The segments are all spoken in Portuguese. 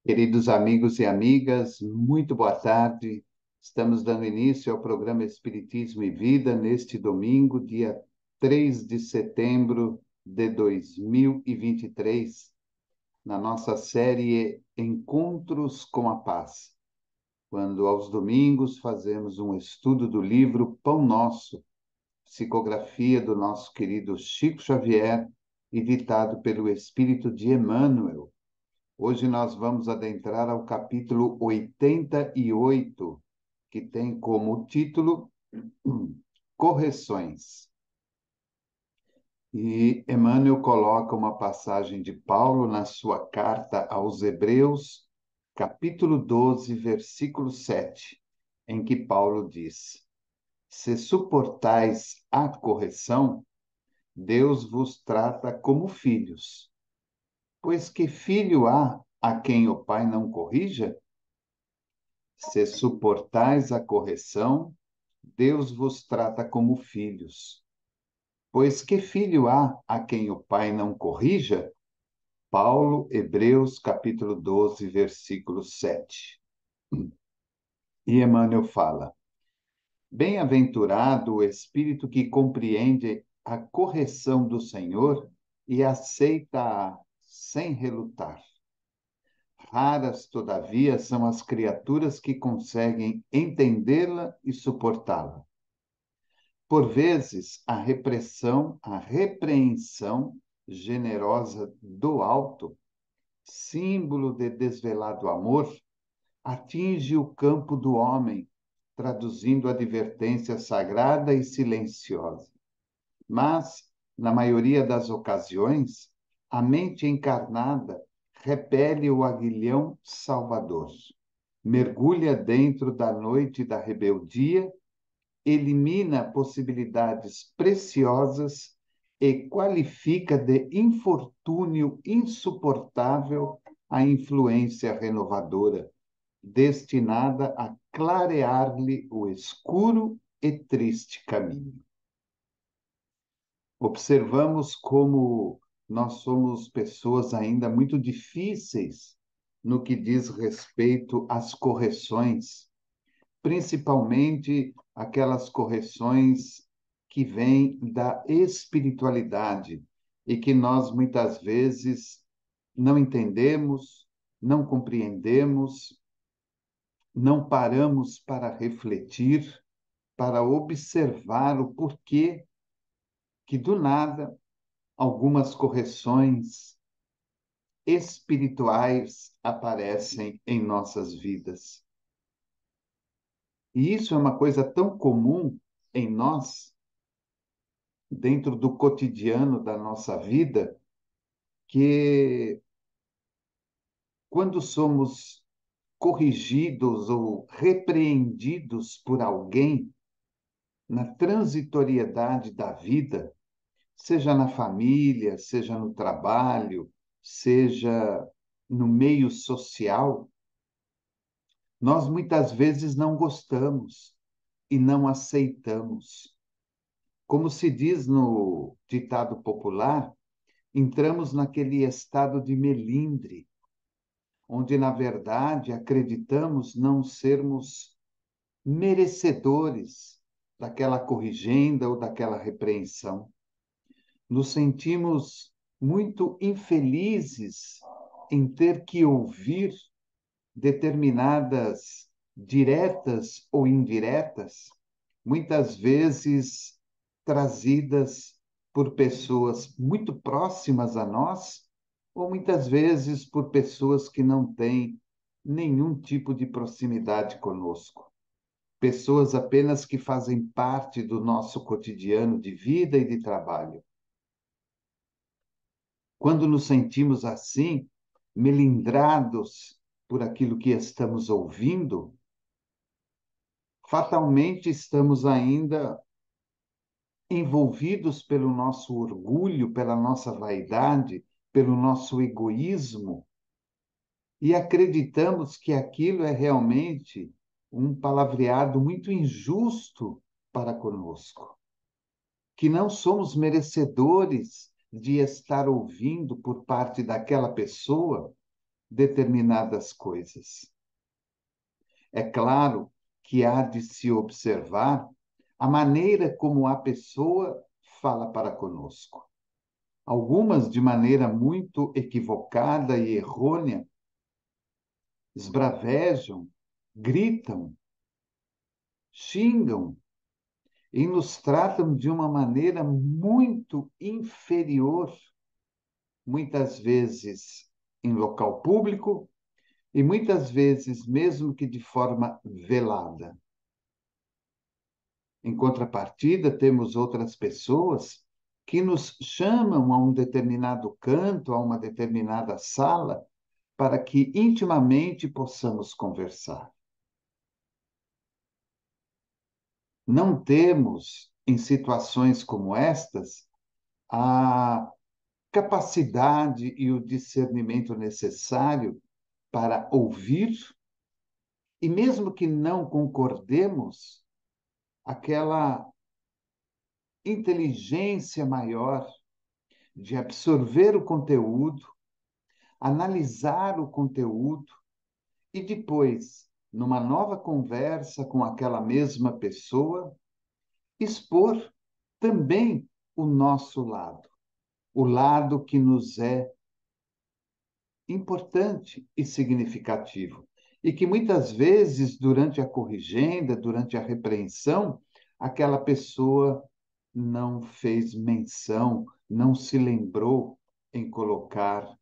Queridos amigos e amigas, muito boa tarde. Estamos dando início ao programa Espiritismo e Vida neste domingo, dia 3 de setembro de 2023, na nossa série Encontros com a Paz, quando aos domingos fazemos um estudo do livro Pão Nosso, psicografia do nosso querido Chico Xavier e ditado pelo Espírito de Emmanuel. Hoje nós vamos adentrar ao capítulo 88, que tem como título Correções. E Emmanuel coloca uma passagem de Paulo na sua carta aos Hebreus, capítulo 12, versículo 7, em que Paulo diz: Se suportais a correção, Deus vos trata como filhos. Pois que filho há a quem o pai não corrija? Se suportais a correção, Deus vos trata como filhos. Pois que filho há a quem o pai não corrija? Paulo, Hebreus, capítulo 12, versículo 7. E Emmanuel fala: Bem-aventurado o espírito que compreende a correção do Senhor e aceita-a sem relutar. Raras, todavia, são as criaturas que conseguem entendê-la e suportá-la. Por vezes, a repreensão generosa do alto, símbolo de desvelado amor, atinge o campo do homem, traduzindo advertência sagrada e silenciosa. Mas, na maioria das ocasiões, a mente encarnada repele o aguilhão salvador, mergulha dentro da noite da rebeldia, elimina possibilidades preciosas e qualifica de infortúnio insuportável a influência renovadora, destinada a clarear-lhe o escuro e triste caminho. Observamos como nós somos pessoas ainda muito difíceis no que diz respeito às correções, principalmente aquelas correções que vêm da espiritualidade e que nós muitas vezes não entendemos, não compreendemos, não paramos para refletir, para observar o porquê que do nada algumas correções espirituais aparecem em nossas vidas. E isso é uma coisa tão comum em nós, dentro do cotidiano da nossa vida, que quando somos corrigidos ou repreendidos por alguém na transitoriedade da vida, seja na família, seja no trabalho, seja no meio social, nós muitas vezes não gostamos e não aceitamos. Como se diz no ditado popular, entramos naquele estado de melindre, onde, na verdade, acreditamos não sermos merecedores daquela corrigenda ou daquela repreensão. Nos sentimos muito infelizes em ter que ouvir determinadas diretas ou indiretas, muitas vezes trazidas por pessoas muito próximas a nós, ou muitas vezes por pessoas que não têm nenhum tipo de proximidade conosco. Pessoas apenas que fazem parte do nosso cotidiano de vida e de trabalho. Quando nos sentimos assim, melindrados por aquilo que estamos ouvindo, fatalmente estamos ainda envolvidos pelo nosso orgulho, pela nossa vaidade, pelo nosso egoísmo, e acreditamos que aquilo é realmente um palavreado muito injusto para conosco, que não somos merecedores de estar ouvindo por parte daquela pessoa determinadas coisas. É claro que há de se observar a maneira como a pessoa fala para conosco. Algumas, de maneira muito equivocada e errônea, esbravejam, gritam, xingam e nos tratam de uma maneira muito inferior, muitas vezes em local público e muitas vezes mesmo que de forma velada. Em contrapartida, temos outras pessoas que nos chamam a um determinado canto, a uma determinada sala, para que intimamente possamos conversar. Não temos, em situações como estas, a capacidade e o discernimento necessário para ouvir, e mesmo que não concordemos, aquela inteligência maior de absorver o conteúdo, analisar o conteúdo e depois, numa nova conversa com aquela mesma pessoa, expor também o nosso lado, o lado que nos é importante e significativo. E que muitas vezes, durante a corrigenda, durante a repreensão, aquela pessoa não fez menção, não se lembrou em colocar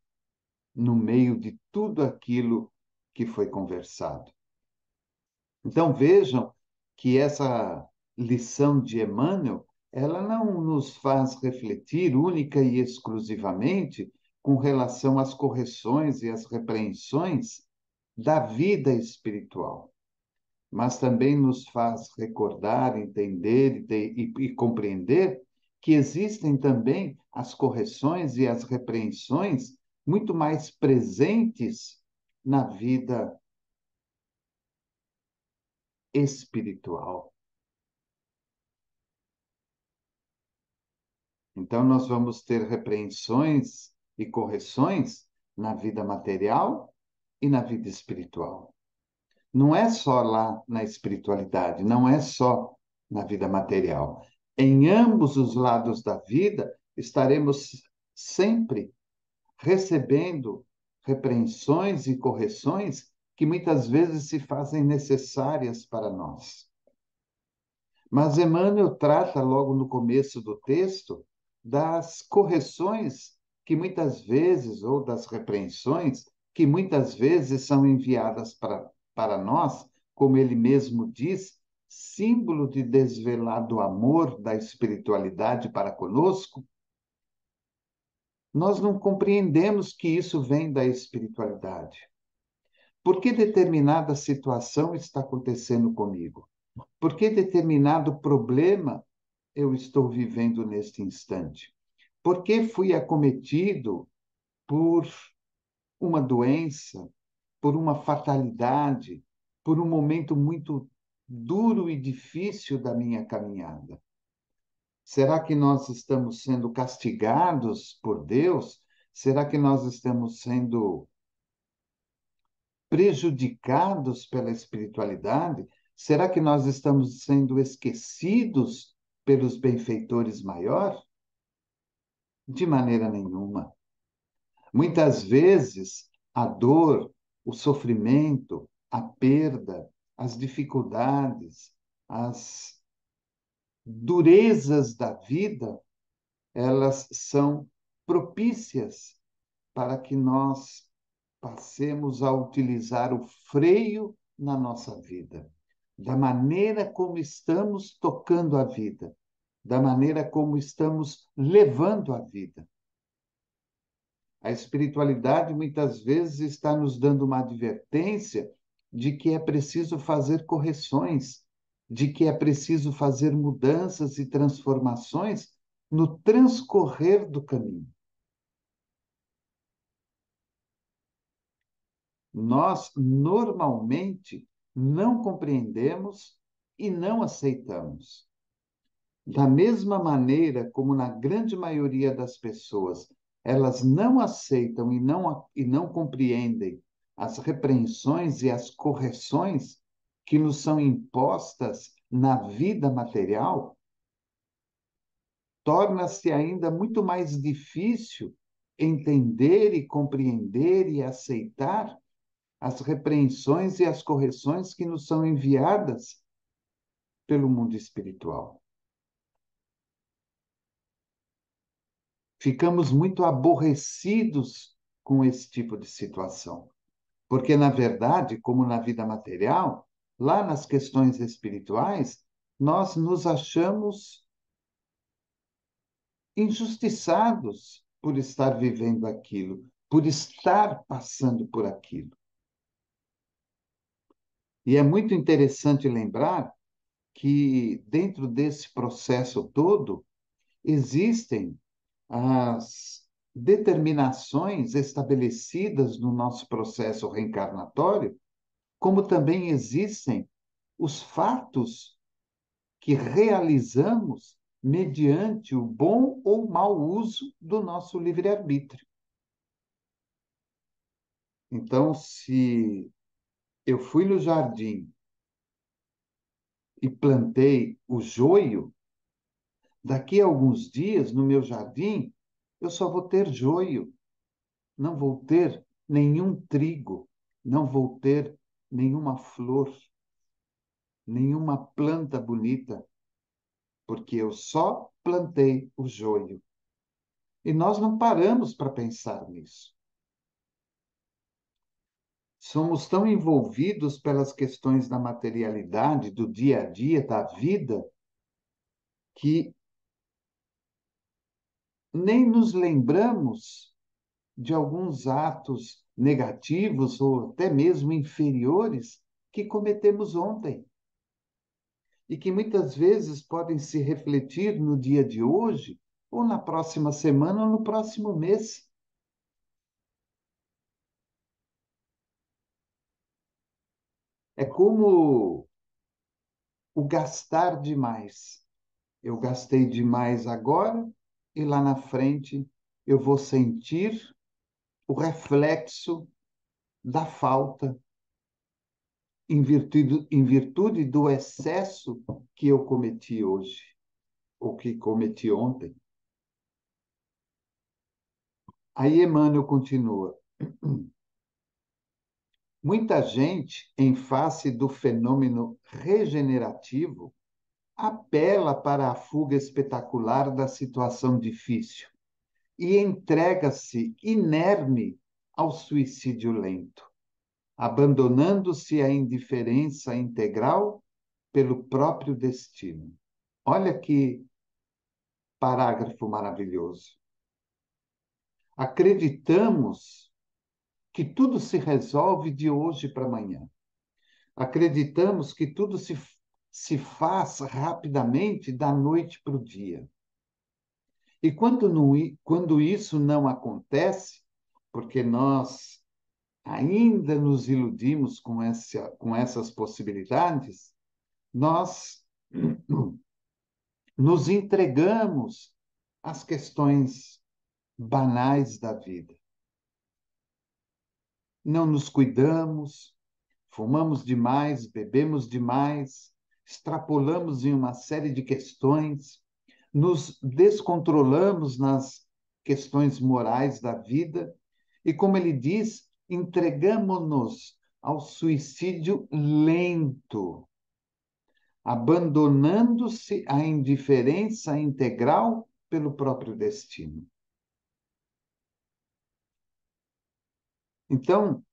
no meio de tudo aquilo que foi conversado. Então vejam que essa lição de Emmanuel, ela não nos faz refletir única e exclusivamente com relação às correções e às repreensões da vida espiritual, mas também nos faz recordar, entender e compreender que existem também as correções e as repreensões muito mais presentes na vida espiritual. Então, nós vamos ter repreensões e correções na vida material e na vida espiritual. Não é só lá na espiritualidade, não é só na vida material. Em ambos os lados da vida, estaremos sempre recebendo repreensões e correções que muitas vezes se fazem necessárias para nós. Mas Emmanuel trata logo no começo do texto das correções que muitas vezes, ou das repreensões, que muitas vezes são enviadas para nós, como ele mesmo diz, símbolo de desvelado amor da espiritualidade para conosco. Nós não compreendemos que isso vem da espiritualidade. Por que determinada situação está acontecendo comigo? Por que determinado problema eu estou vivendo neste instante? Por que fui acometido por uma doença, por uma fatalidade, por um momento muito duro e difícil da minha caminhada? Será que nós estamos sendo castigados por Deus? Será que nós estamos sendo prejudicados pela espiritualidade? Será que nós estamos sendo esquecidos pelos benfeitores maiores? De maneira nenhuma. Muitas vezes, a dor, o sofrimento, a perda, as dificuldades, as durezas da vida, elas são propícias para que nós passemos a utilizar o freio na nossa vida, da maneira como estamos tocando a vida, da maneira como estamos levando a vida. A espiritualidade muitas vezes está nos dando uma advertência de que é preciso fazer correções, de que é preciso fazer mudanças e transformações no transcorrer do caminho. Nós, normalmente, não compreendemos e não aceitamos. Da mesma maneira como na grande maioria das pessoas elas não aceitam e não compreendem as repreensões e as correções que nos são impostas na vida material, torna-se ainda muito mais difícil entender e compreender e aceitar as repreensões e as correções que nos são enviadas pelo mundo espiritual. Ficamos muito aborrecidos com esse tipo de situação, porque, na verdade, como na vida material, lá nas questões espirituais, nós nos achamos injustiçados por estar vivendo aquilo, por estar passando por aquilo. E é muito interessante lembrar que, dentro desse processo todo, existem as determinações estabelecidas no nosso processo reencarnatório, como também existem os fatos que realizamos mediante o bom ou mau uso do nosso livre-arbítrio. Então, se eu fui no jardim e plantei o joio, daqui a alguns dias, no meu jardim, eu só vou ter joio, não vou ter nenhum trigo, não vou ter nenhuma flor, nenhuma planta bonita, porque eu só plantei o joio. E nós não paramos para pensar nisso. Somos tão envolvidos pelas questões da materialidade, do dia a dia, da vida, que nem nos lembramos de alguns atos negativos ou até mesmo inferiores que cometemos ontem e que muitas vezes podem se refletir no dia de hoje, ou na próxima semana, ou no próximo mês. É como o gastar demais. Eu gastei demais agora e lá na frente eu vou sentir o reflexo da falta em virtude do excesso que eu cometi hoje, ou que cometi ontem. Aí Emmanuel continua. Muita gente, em face do fenômeno regenerativo, apela para a fuga espetacular da situação difícil e entrega-se inerme ao suicídio lento, abandonando-se à indiferença integral pelo próprio destino. Olha que parágrafo maravilhoso. Acreditamos que tudo se resolve de hoje para amanhã. Acreditamos que tudo se faz rapidamente da noite para o dia. E quando isso não acontece, porque nós ainda nos iludimos com essas possibilidades, nós nos entregamos às questões banais da vida. Não nos cuidamos, fumamos demais, bebemos demais, extrapolamos em uma série de questões, nos descontrolamos nas questões morais da vida e, como ele diz, entregamos-nos ao suicídio lento, abandonando-se à indiferença integral pelo próprio destino. Então,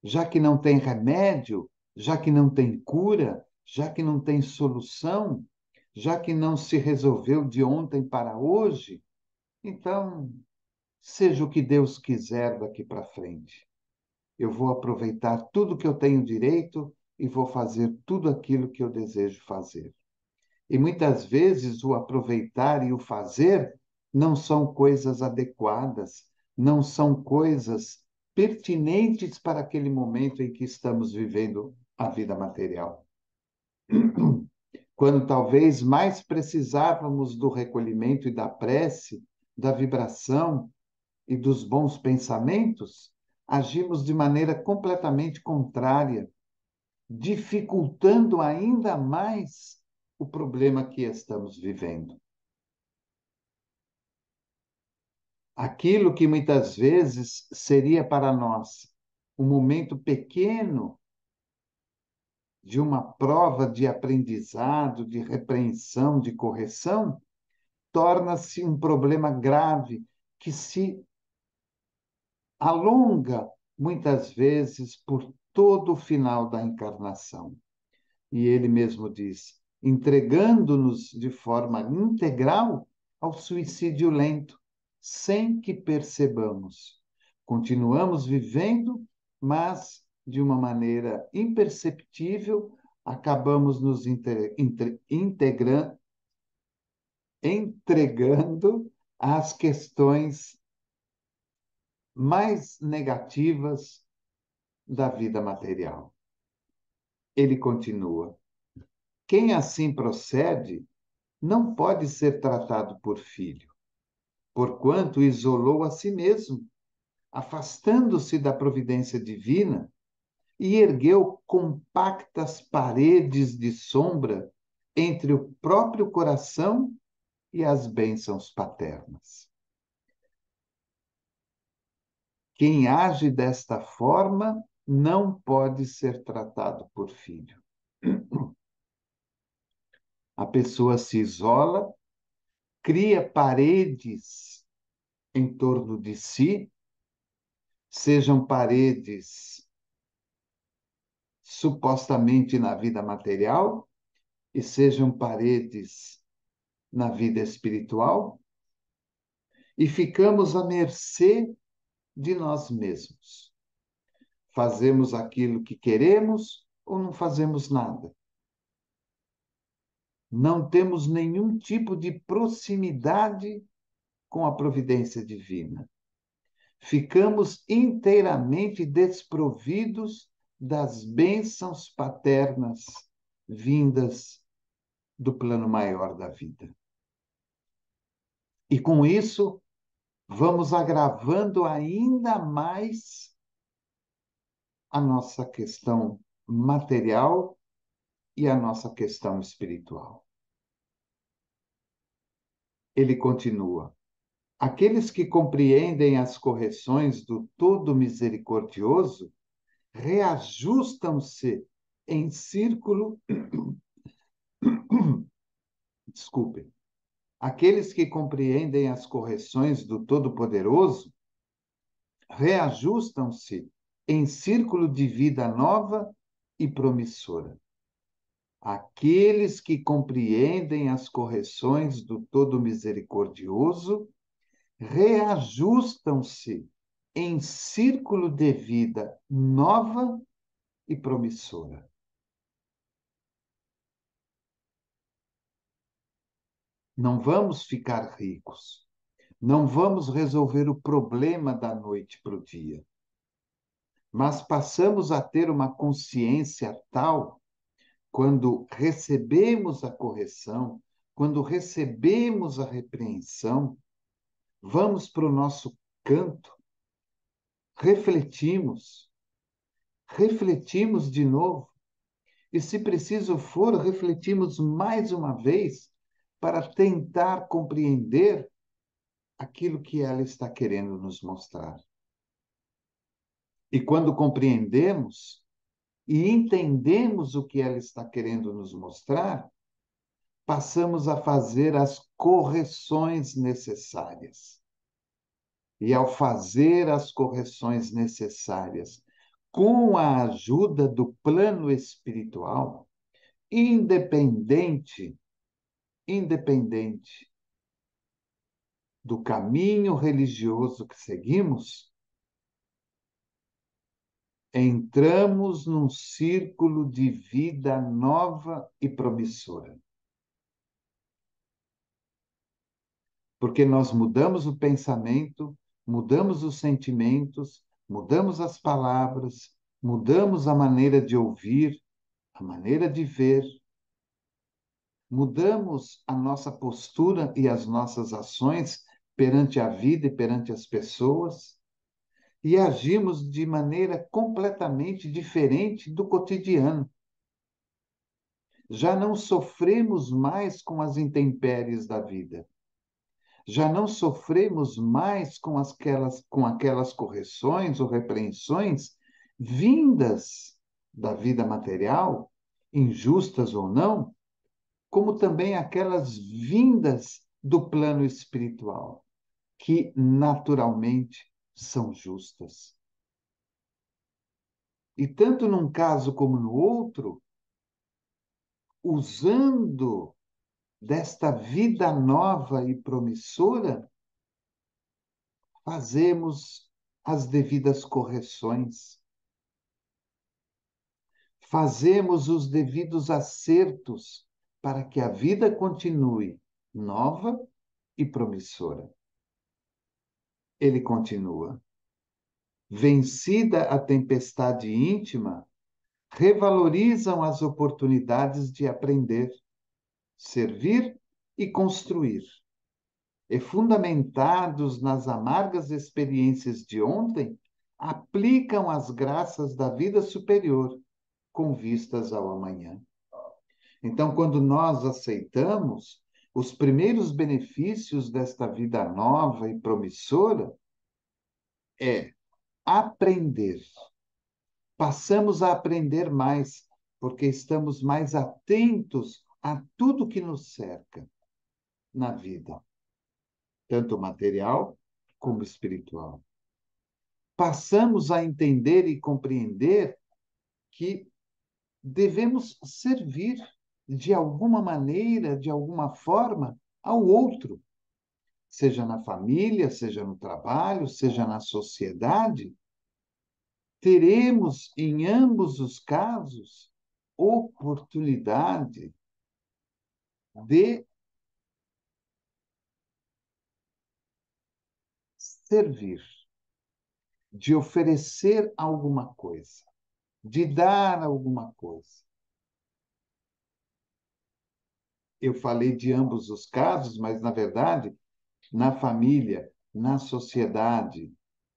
já que não tem remédio, já que não tem cura, já que não tem solução, já que não se resolveu de ontem para hoje, então, seja o que Deus quiser daqui para frente. Eu vou aproveitar tudo que eu tenho direito e vou fazer tudo aquilo que eu desejo fazer. E muitas vezes o aproveitar e o fazer não são coisas adequadas, não são coisas pertinentes para aquele momento em que estamos vivendo a vida material. Quando talvez mais precisávamos do recolhimento e da prece, da vibração, e dos bons pensamentos, agimos de maneira completamente contrária, dificultando ainda mais o problema que estamos vivendo. Aquilo que muitas vezes seria para nós um momento pequeno de uma prova de aprendizado, de repreensão, de correção, torna-se um problema grave que se alonga muitas vezes por todo o final da encarnação. E ele mesmo diz, entregando-nos de forma integral ao suicídio lento, sem que percebamos. Continuamos vivendo, mas de uma maneira imperceptível, acabamos nos entregando às questões mais negativas da vida material. Ele continua: quem assim procede não pode ser tratado por filho, porquanto isolou a si mesmo, afastando-se da providência divina e ergueu compactas paredes de sombra entre o próprio coração e as bênçãos paternas. Quem age desta forma não pode ser tratado por filho. A pessoa se isola, cria paredes em torno de si, sejam paredes supostamente na vida material e sejam paredes na vida espiritual, e ficamos à mercê de nós mesmos. Fazemos aquilo que queremos ou não fazemos nada. Não temos nenhum tipo de proximidade com a providência divina. Ficamos inteiramente desprovidos das bênçãos paternas vindas do plano maior da vida. E com isso, vamos agravando ainda mais a nossa questão material e a nossa questão espiritual. Ele continua: aqueles que compreendem as correções do Todo Misericordioso reajustam-se em círculo. Desculpe. Aqueles que compreendem as correções do Todo-Poderoso reajustam-se em círculo de vida nova e promissora. Aqueles que compreendem as correções do Todo Misericordioso reajustam-se em círculo de vida nova e promissora. Não vamos ficar ricos. Não vamos resolver o problema da noite para o dia. Mas passamos a ter uma consciência tal, quando recebemos a correção, quando recebemos a repreensão, vamos para o nosso canto, refletimos de novo, e se preciso for, refletimos mais uma vez para tentar compreender aquilo que ela está querendo nos mostrar. E quando compreendemos e entendemos o que ela está querendo nos mostrar, passamos a fazer as correções necessárias. E ao fazer as correções necessárias, com a ajuda do plano espiritual, independente do caminho religioso que seguimos, entramos num círculo de vida nova e promissora. Porque nós mudamos o pensamento, mudamos os sentimentos, mudamos as palavras, mudamos a maneira de ouvir, a maneira de ver, mudamos a nossa postura e as nossas ações perante a vida e perante as pessoas, e agimos de maneira completamente diferente do cotidiano. Já não sofremos mais com as intempéries da vida. Já não sofremos mais com aquelas correções ou repreensões vindas da vida material, injustas ou não, como também aquelas vindas do plano espiritual, que naturalmente são justas. E tanto num caso como no outro, usando desta vida nova e promissora, fazemos as devidas correções, fazemos os devidos acertos para que a vida continue nova e promissora. Ele continua: vencida a tempestade íntima, revalorizam as oportunidades de aprender, servir e construir. E fundamentados nas amargas experiências de ontem, aplicam as graças da vida superior com vistas ao amanhã. Então, quando nós aceitamos os primeiros benefícios desta vida nova e promissora, é aprender. Passamos a aprender mais, porque estamos mais atentos a tudo que nos cerca na vida, tanto material como espiritual. Passamos a entender e compreender que devemos servir de alguma maneira, de alguma forma, ao outro, seja na família, seja no trabalho, seja na sociedade. Teremos, em ambos os casos, oportunidade de servir, de oferecer alguma coisa, de dar alguma coisa. Eu falei de ambos os casos, mas, na verdade, na família, na sociedade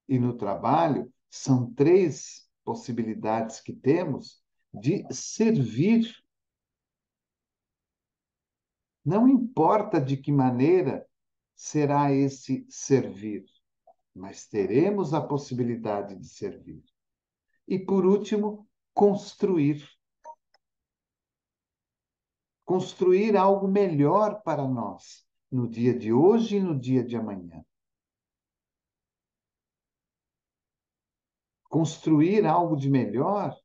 e no trabalho, são três possibilidades que temos de servir. Não importa de que maneira será esse servir, mas teremos a possibilidade de servir. E, por último, construir. Construir algo melhor para nós, no dia de hoje e no dia de amanhã. Construir algo de melhor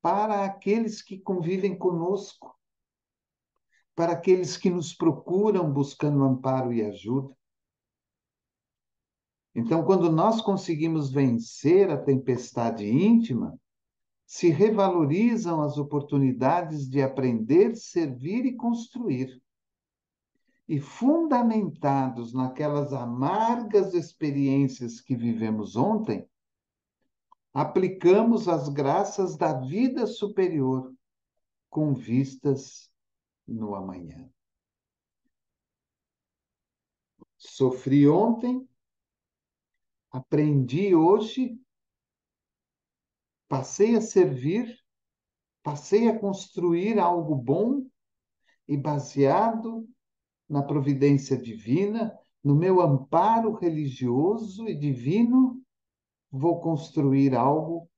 para aqueles que convivem conosco, para aqueles que nos procuram buscando amparo e ajuda. Então, quando nós conseguimos vencer a tempestade íntima, se revalorizam as oportunidades de aprender, servir e construir. E fundamentados naquelas amargas experiências que vivemos ontem, aplicamos as graças da vida superior com vistas no amanhã. Sofri ontem, aprendi hoje, passei a servir, passei a construir algo bom e baseado na providência divina, no meu amparo religioso e divino, vou construir algo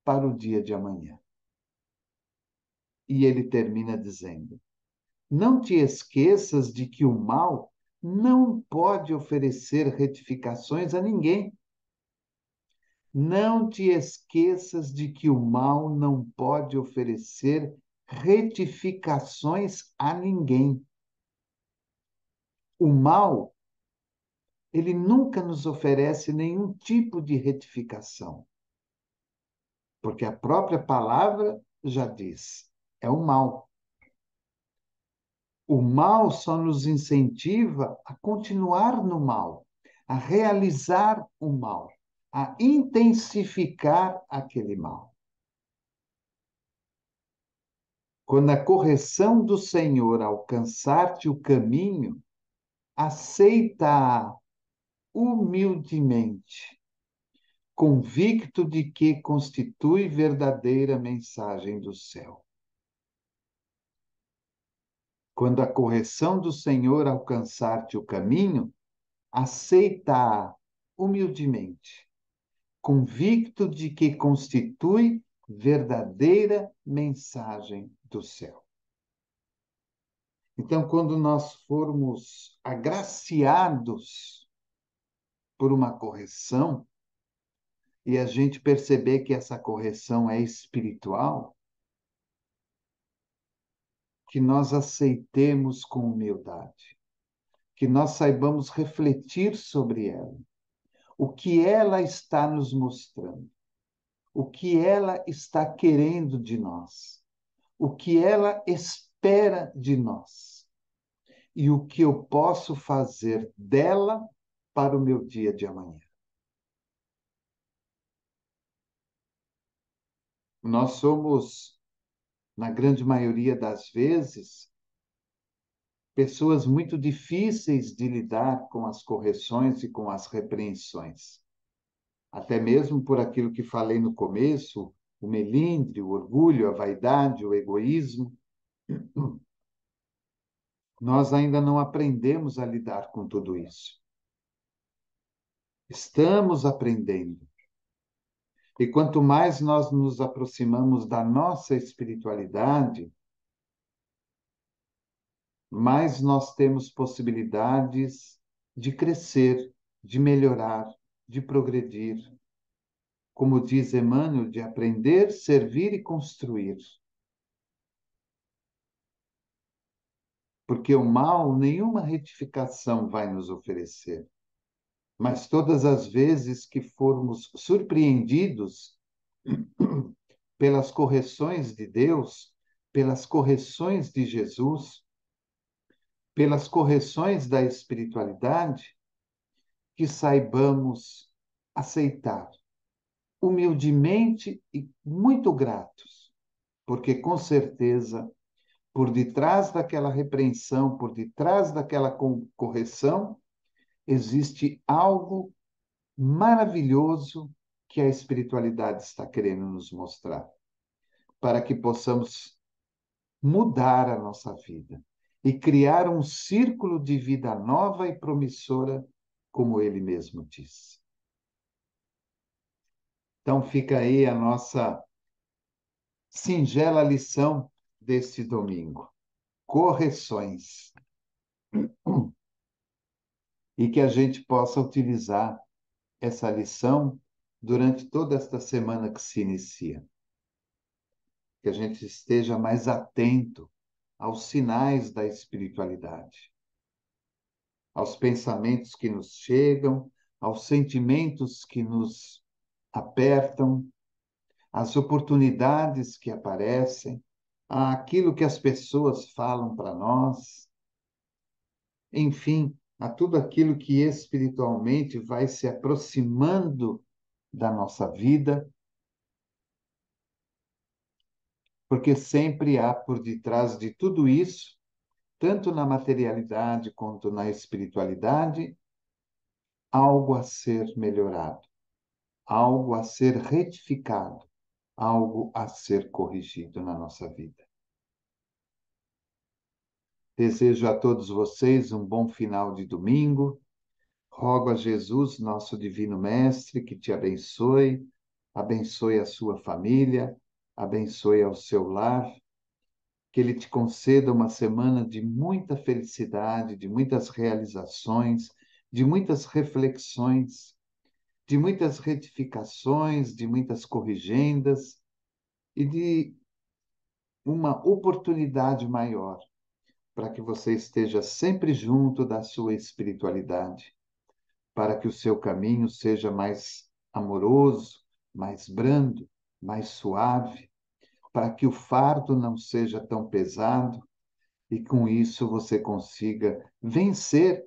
para o dia de amanhã. E ele termina dizendo: não te esqueças de que o mal não pode oferecer retificações a ninguém. Não te esqueças de que o mal não pode oferecer retificações a ninguém. O mal, ele nunca nos oferece nenhum tipo de retificação, porque a própria palavra já diz, é o mal. O mal só nos incentiva a continuar no mal, a realizar o mal, a intensificar aquele mal. Quando a correção do Senhor alcançar-te o caminho, aceita-a humildemente, convicto de que constitui verdadeira mensagem do céu. Quando a correção do Senhor alcançar-te o caminho, aceita-a humildemente, convicto de que constitui verdadeira mensagem do céu. Então, quando nós formos agraciados por uma correção, e a gente perceber que essa correção é espiritual, que nós aceitemos com humildade, que nós saibamos refletir sobre ela, o que ela está nos mostrando, o que ela está querendo de nós, o que ela espera de nós e o que eu posso fazer dela para o meu dia de amanhã. Nós somos, na grande maioria das vezes, pessoas muito difíceis de lidar com as correções e com as repreensões. Até mesmo por aquilo que falei no começo, o melindre, o orgulho, a vaidade, o egoísmo. Nós ainda não aprendemos a lidar com tudo isso. Estamos aprendendo. E quanto mais nós nos aproximamos da nossa espiritualidade, mais nós temos possibilidades de crescer, de melhorar, de progredir. Como diz Emmanuel, de aprender, servir e construir. Porque o mal, nenhuma retificação vai nos oferecer. Mas todas as vezes que formos surpreendidos pelas correções de Deus, pelas correções de Jesus, pelas correções da espiritualidade, que saibamos aceitar humildemente e muito gratos, porque com certeza, por detrás daquela repreensão, por detrás daquela correção, existe algo maravilhoso que a espiritualidade está querendo nos mostrar, para que possamos mudar a nossa vida e criar um círculo de vida nova e promissora, como ele mesmo diz. Então fica aí a nossa singela lição deste domingo. Correções. E que a gente possa utilizar essa lição durante toda esta semana que se inicia. Que a gente esteja mais atento aos sinais da espiritualidade, aos pensamentos que nos chegam, aos sentimentos que nos apertam, às oportunidades que aparecem, àquilo que as pessoas falam para nós, enfim, a tudo aquilo que espiritualmente vai se aproximando da nossa vida, porque sempre há por detrás de tudo isso, tanto na materialidade quanto na espiritualidade, algo a ser melhorado, algo a ser retificado, algo a ser corrigido na nossa vida. Desejo a todos vocês um bom final de domingo. Rogo a Jesus, nosso Divino Mestre, que te abençoe, abençoe a sua família, abençoe ao seu lar, que Ele te conceda uma semana de muita felicidade, de muitas realizações, de muitas reflexões, de muitas retificações, de muitas corrigendas e de uma oportunidade maior para que você esteja sempre junto da sua espiritualidade, para que o seu caminho seja mais amoroso, mais brando, mais suave, para que o fardo não seja tão pesado e com isso você consiga vencer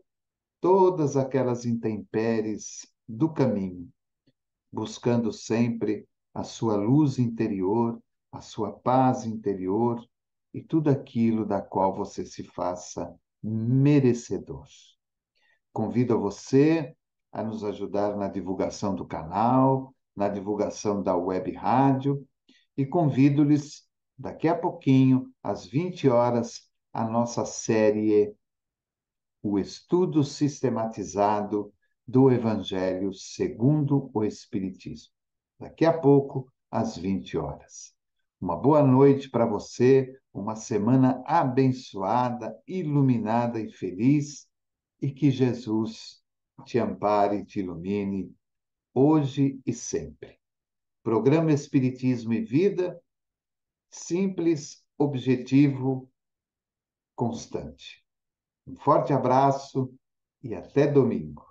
todas aquelas intempéries do caminho, buscando sempre a sua luz interior, a sua paz interior e tudo aquilo da qual você se faça merecedor. Convido você a nos ajudar na divulgação do canal, na divulgação da web rádio, e convido-lhes, daqui a pouquinho, às 20 horas, a nossa série O Estudo Sistematizado do Evangelho segundo o Espiritismo. Daqui a pouco, às 20 horas. Uma boa noite para você, uma semana abençoada, iluminada e feliz, e que Jesus te ampare e te ilumine hoje e sempre. Programa Espiritismo e Vida, simples, objetivo, constante. Um forte abraço e até domingo.